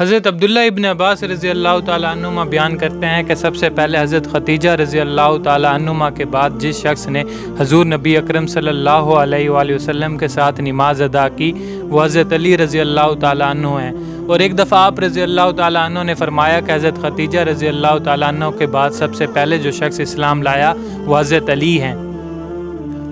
حضرت عبداللہ ابن عباس رضی اللہ تعالیٰ عنہما بیان کرتے ہیں کہ سب سے پہلے حضرت خدیجہ رضی اللہ تعالیٰ عنہما کے بعد جس شخص نے حضور نبی اکرم صلی اللہ علیہ وآلہ وسلم کے ساتھ نماز ادا کی وہ حضرت علی رضی اللہ تعالیٰ عنہ ہیں، اور ایک دفعہ آپ رضی اللہ تعالیٰ عنہ نے فرمایا کہ حضرت خدیجہ رضی اللہ تعالیٰ عنہ کے بعد سب سے پہلے جو شخص اسلام لایا وہ حضرت علی ہیں۔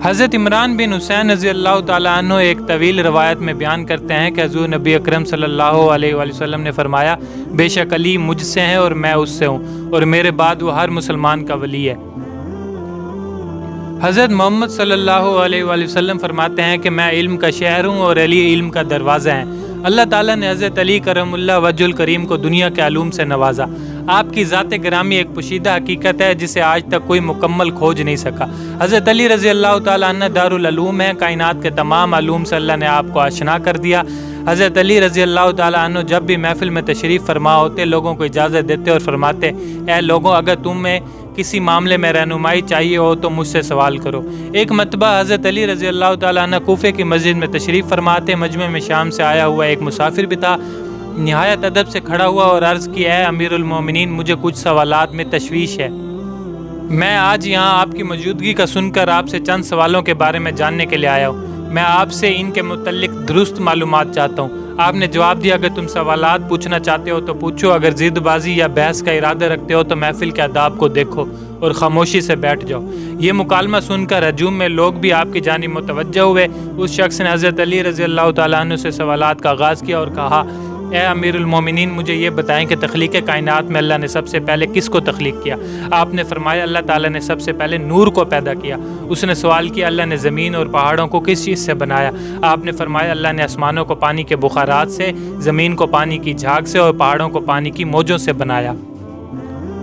حضرت عمران بن حسین رضی اللہ تعالیٰ عنہ ایک طویل روایت میں بیان کرتے ہیں کہ حضور نبی اکرم صلی اللہ علیہ وآلہ وسلم نے فرمایا، بے شک علی مجھ سے ہیں اور میں اس سے ہوں، اور میرے بعد وہ ہر مسلمان کا ولی ہے۔ حضرت محمد صلی اللہ علیہ وآلہ وسلم فرماتے ہیں کہ میں علم کا شہر ہوں اور علی علم کا دروازہ ہیں۔ اللہ تعالیٰ نے حضرت علی کرم اللہ وجہ الکریم کو دنیا کے علوم سے نوازا۔ آپ کی ذات گرامی ایک پوشیدہ حقیقت ہے جسے آج تک کوئی مکمل کھوج نہیں سکا۔ حضرت علی رضی اللہ تعالیٰ عنہ دارالعلوم ہیں، کائنات کے تمام علوم سے اللہ نے آپ کو آشنا کر دیا۔ حضرت علی رضی اللہ تعالیٰ عنہ جب بھی محفل میں تشریف فرما ہوتے لوگوں کو اجازت دیتے اور فرماتے، اے لوگوں، اگر تمہیں کسی معاملے میں رہنمائی چاہیے ہو تو مجھ سے سوال کرو۔ ایک مرتبہ حضرت علی رضی اللہ تعالیٰ عنہ کوفے کی مسجد میں تشریف فرماتے، مجمع میں شام سے آیا ہوا ایک مسافر بھی تھا، نہایت ادب سے کھڑا ہوا اور عرض کی، اے امیر المومنین، مجھے کچھ سوالات میں تشویش ہے۔ میں آج یہاں آپ کی موجودگی کا سن کر آپ سے چند سوالوں کے بارے میں جاننے کے لیے آیا ہوں۔ میں آپ سے ان کے متعلق درست معلومات چاہتا ہوں۔ آپ نے جواب دیا، اگر تم سوالات پوچھنا چاہتے ہو تو پوچھو، اگر ضد بازی یا بحث کا ارادہ رکھتے ہو تو محفل کے آداب کو دیکھو اور خاموشی سے بیٹھ جاؤ۔ یہ مکالمہ سن کر ہجوم میں لوگ بھی آپ کی جانب متوجہ ہوئے۔ اس شخص نے حضرت علی رضی اللہ تعالیٰ عنہ سے سوالات کا آغاز کیا اور کہا، اے امیر المومنین، مجھے یہ بتائیں کہ تخلیق کائنات میں اللہ نے سب سے پہلے کس کو تخلیق کیا؟ آپ نے فرمایا، اللہ تعالیٰ نے سب سے پہلے نور کو پیدا کیا۔ اس نے سوال کیا، اللہ نے زمین اور پہاڑوں کو کس چیز سے بنایا؟ آپ نے فرمایا، اللہ نے آسمانوں کو پانی کے بخارات سے، زمین کو پانی کی جھاگ سے اور پہاڑوں کو پانی کی موجوں سے بنایا۔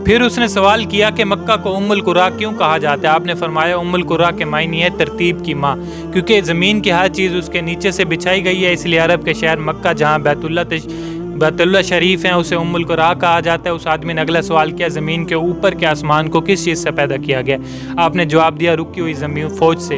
پھر اس نے سوال کیا کہ مکہ کو ام القریٰ کیوں کہا جاتا ہے؟ آپ نے فرمایا، ام القریٰ کے معنی ہے ترتیب کی ماں، کیونکہ زمین کی ہر چیز اس کے نیچے سے بچھائی گئی ہے، اس لیے عرب کے شہر مکہ جہاں بیت اللہ شریف ہیں اسے ام القریٰ کہا جاتا ہے۔ اس آدمی نے اگلا سوال کیا، زمین کے اوپر کے آسمان کو کس چیز سے پیدا کیا گیا؟ آپ نے جواب دیا، رکی ہوئی زمین فوج سے۔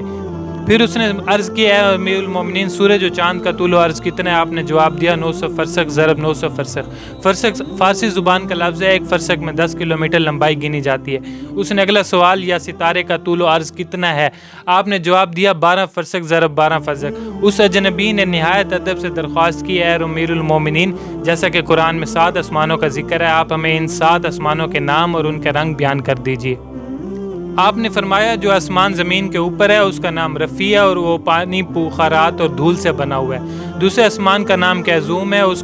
پھر اس نے عرض کیا، اے امیر المومنین، سورج و چاند کا طول و عرض کتنا ہے؟ آپ نے جواب دیا، 900 فرسخ ضرب 900 فرسخ۔ فرسخ فارسی زبان کا لفظ ہے، ایک فرسخ میں 10 کلومیٹر لمبائی گنی جاتی ہے۔ اس نے اگلا سوال، یا ستارے کا طول و عرض کتنا ہے؟ آپ نے جواب دیا، 12 فرسخ ضرب 12 فرسخ۔ اس اجنبی نے نہایت ادب سے درخواست کی، اے امیر المومنین، جیسا کہ قرآن میں 7 آسمانوں کا ذکر ہے، آپ ہمیں ان 7 آسمانوں کے نام اور ان کے رنگ بیان کر دیجیے۔ آپ نے فرمایا، جو آسمان زمین کے اوپر ہے اس کا نام رفیع ہے اور وہ پانی، بخارات اور دھول سے بنا ہوا ہے۔ دوسرے آسمان کا نام کیزوم ہے، اس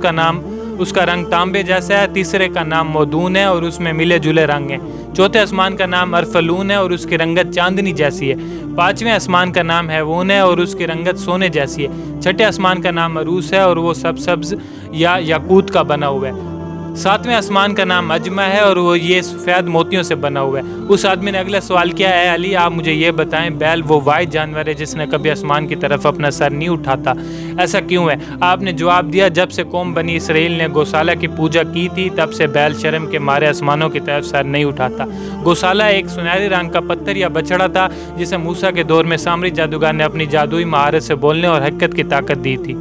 کا رنگ تانبے جیسا ہے۔ تیسرے کا نام مودون ہے اور اس میں ملے جلے رنگ ہیں۔ چوتھے آسمان کا نام ارفلون ہے اور اس کی رنگت چاندنی جیسی ہے۔ پانچویں آسمان کا نام ہیوون ہے اور اس کی رنگت سونے جیسی ہے۔ چھٹے آسمان کا نام عروس ہے اور وہ سبز یا یاقوت کا بنا ہوا ہے۔ ساتویں آسمان کا نام اجمع ہے اور وہ یہ سفید موتیوں سے بنا ہوا ہے۔ اس آدمی نے اگلا سوال کیا، اے علی، آپ مجھے یہ بتائیں، بیل وہ واحد جانور ہے جس نے کبھی آسمان کی طرف اپنا سر نہیں اٹھاتا، ایسا کیوں ہے؟ آپ نے جواب دیا، جب سے قوم بنی اسرائیل نے گوسالہ کی پوجا کی تھی تب سے بیل شرم کے مارے آسمانوں کی طرف سر نہیں اٹھاتا۔ گوسالہ ایک سنہری رنگ کا پتھر یا بچڑا تھا جسے موسیٰ کے دور میں سامری جادوگر نے اپنی جادوئی مہارت سے بولنے اور حرکت کی طاقت دی تھی،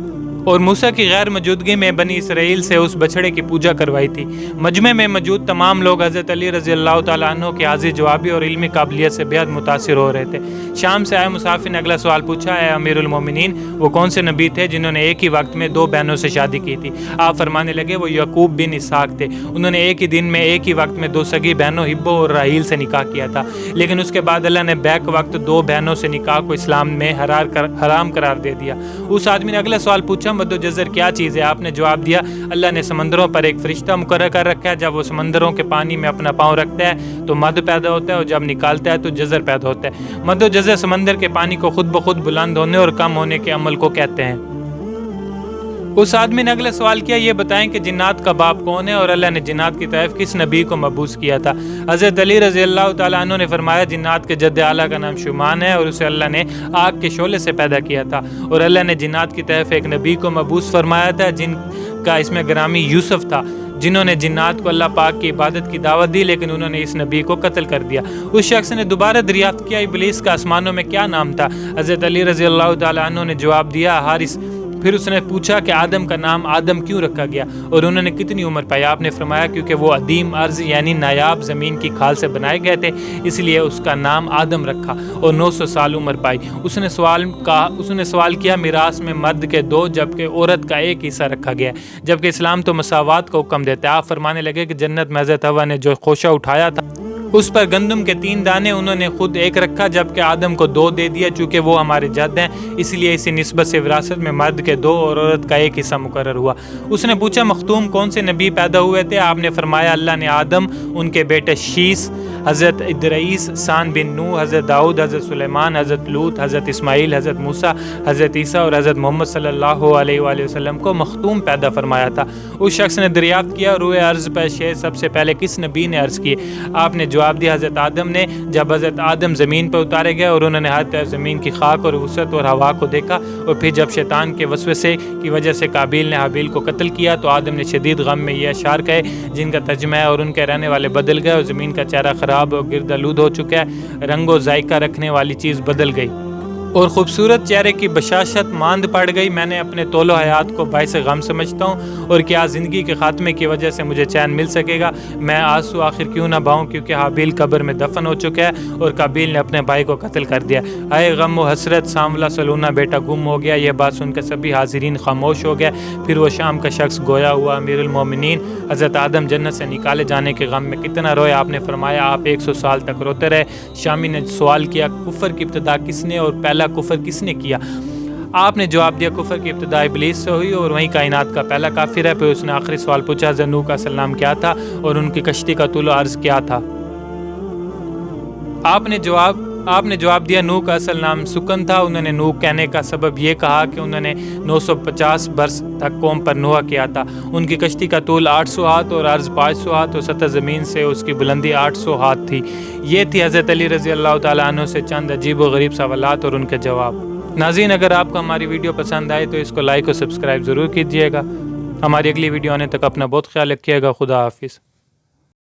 اور موسیٰ کی غیر موجودگی میں بنی اسرائیل سے اس بچڑے کی پوجا کروائی تھی۔ مجمع میں موجود تمام لوگ حضرت علی رضی اللہ تعالیٰ عنہ کی حاضر جوابی اور علمی قابلیت سے بے حد متاثر ہو رہے تھے۔ شام سے آئے مسافر نے اگلا سوال پوچھا، اے امیر المومنین، وہ کون سے نبی تھے جنہوں نے ایک ہی وقت میں 2 بہنوں سے شادی کی تھی؟ آپ فرمانے لگے، وہ یعقوب بن اسحاق تھے۔ انہوں نے ایک ہی دن میں ایک ہی وقت میں 2 سگی بہنوں ہبو اور راحیل سے نکاح کیا تھا، لیکن اس کے بعد اللہ نے بیک وقت 2 بہنوں سے نکاح کو اسلام میں حرام قرار دے دیا۔ اس آدمی نے اگلا سوال پوچھا، مد و جزر کیا چیز ہے؟ آپ نے جواب دیا، اللہ نے سمندروں پر ایک فرشتہ مقرر کر رکھا ہے، جب وہ سمندروں کے پانی میں اپنا پاؤں رکھتا ہے تو مد پیدا ہوتا ہے اور جب نکالتا ہے تو جزر پیدا ہوتا ہے۔ مد و جزر سمندر کے پانی کو خود بخود بلند ہونے اور کم ہونے کے عمل کو کہتے ہیں۔ اس آدمی نے اگلا سوال کیا، یہ بتائیں کہ جنات کا باپ کون ہے اور اللہ نے جنات کی طرف کس نبی کو مبعوث کیا تھا؟ حضرت علی رضی اللہ تعالیٰ عنہ نے فرمایا، جنات کے جد اعلیٰ کا نام شمان ہے اور اسے اللہ نے آگ کے شعلے سے پیدا کیا تھا، اور اللہ نے جنات کی طرف ایک نبی کو مبعوث فرمایا تھا جن کا اسم گرامی یوسف تھا، جنہوں نے جنات کو اللہ پاک کی عبادت کی دعوت دی، لیکن انہوں نے اس نبی کو قتل کر دیا۔ اس شخص نے دوبارہ دریافت کیا، ابلیس کا آسمانوں میں کیا نام تھا؟ حضرت علی رضی اللہ تعالیٰ عنہ نے جواب دیا، حارث۔ پھر اس نے پوچھا کہ آدم کا نام آدم کیوں رکھا گیا اور انہوں نے کتنی عمر پائی؟ آپ نے فرمایا کیونکہ وہ عدیم ارض یعنی نایاب زمین کی کھال سے بنائے گئے تھے، اس لیے اس کا نام آدم رکھا اور 900 سال عمر پائی۔ اس نے سوال کیا میراث میں مرد کے 2 جبکہ عورت کا 1 حصہ رکھا گیا، جبکہ اسلام تو مساوات کا حکم دیتا ہے۔ آپ فرمانے لگے کہ جنت میں حضرت حوا نے جو خوشہ اٹھایا تھا اس پر گندم کے 3 دانے انہوں نے خود 1 رکھا، جبکہ آدم کو 2 دے دیا، چونکہ وہ ہمارے جد ہیں، اس لیے اسی نسبت سے وراثت میں مرد کے 2 اور عورت کا 1 حصہ مقرر ہوا۔ اس نے پوچھا مختوم کون سے نبی پیدا ہوئے تھے؟ آپ نے فرمایا اللہ نے آدم، ان کے بیٹے شیس، حضرت ادریس، سان بن نوح، حضرت داؤد، حضرت سلیمان، حضرت لوط، حضرت اسماعیل، حضرت موسیٰ، حضرت عیسیٰ اور حضرت محمد صلی اللہ علیہ وآلہ وسلم کو مختوم پیدا فرمایا تھا۔ اس شخص نے دریافت کیا روئے ارض پر شیر سب سے پہلے کس نبی نے عرض کیے؟ آپ نے جواب دیا حضرت آدم نے۔ جب حضرت آدم زمین پر اتارے گئے اور انہوں نے ہر طرف زمین کی خاک اور وسعت اور ہوا کو دیکھا، اور پھر جب شیطان کے وسوسے کی وجہ سے قابیل نے حابیل کو قتل کیا تو آدم نے شدید غم میں یہ اشعار کہے جن کا ترجمہ ہے اور ان کے رہنے والے بدل گئے اور زمین کا چہرہ خراب اور گرد آلود ہو چکا ہے، رنگ و ذائقہ رکھنے والی چیز بدل گئی اور خوبصورت چہرے کی بشاشت ماند پڑ گئی۔ میں نے اپنے طول و حیات کو باعث غم سمجھتا ہوں اور کیا زندگی کے خاتمے کی وجہ سے مجھے چین مل سکے گا؟ میں آنسو آخر کیوں نہ بہاؤں کیونکہ حابیل قبر میں دفن ہو چکا ہے اور قابیل نے اپنے بھائی کو قتل کر دیا۔ اے غم و حسرت، سانولا سلونا بیٹا گم ہو گیا۔ یہ بات سن کر سبھی حاضرین خاموش ہو گئے۔ پھر وہ شام کا شخص گویا ہوا امیر المومنین حضرت آدم جنت سے نکالے جانے کے غم میں کتنا روئے؟ آپ نے فرمایا آپ 100 سال تک روتے رہے۔ شامی نے سوال کیا کفر کی ابتدا کس نے اور پہلا کفر کس نے کیا؟ آپ نے جواب دیا کفر کی ابتدا ابلیس سے ہوئی اور وہیں کائنات کا پہلا کافر ہے۔ پھر اس نے آخری سوال پوچھا حضرت نوح کا اصل نام کیا تھا اور ان کی کشتی کا طول و عرض کیا تھا؟ آپ نے جواب دیا نوح کا اصل نام سکن تھا۔ انہوں نے نوح کہنے کا سبب یہ کہا کہ انہوں نے 950 برس تک قوم پر نوح کیا تھا۔ ان کی کشتی کا طول 800 ہاتھ اور عرض 500 ہاتھ اور سطح زمین سے اس کی بلندی 800 ہاتھ تھی۔ یہ تھی حضرت علی رضی اللہ تعالیٰ عنہ سے چند عجیب و غریب سوالات اور ان کے جواب۔ ناظرین اگر آپ کو ہماری ویڈیو پسند آئے تو اس کو لائک اور سبسکرائب ضرور کیجیے گا۔ ہماری اگلی ویڈیو آنے تک اپنا بہت خیال رکھیے گا۔ خدا حافظ۔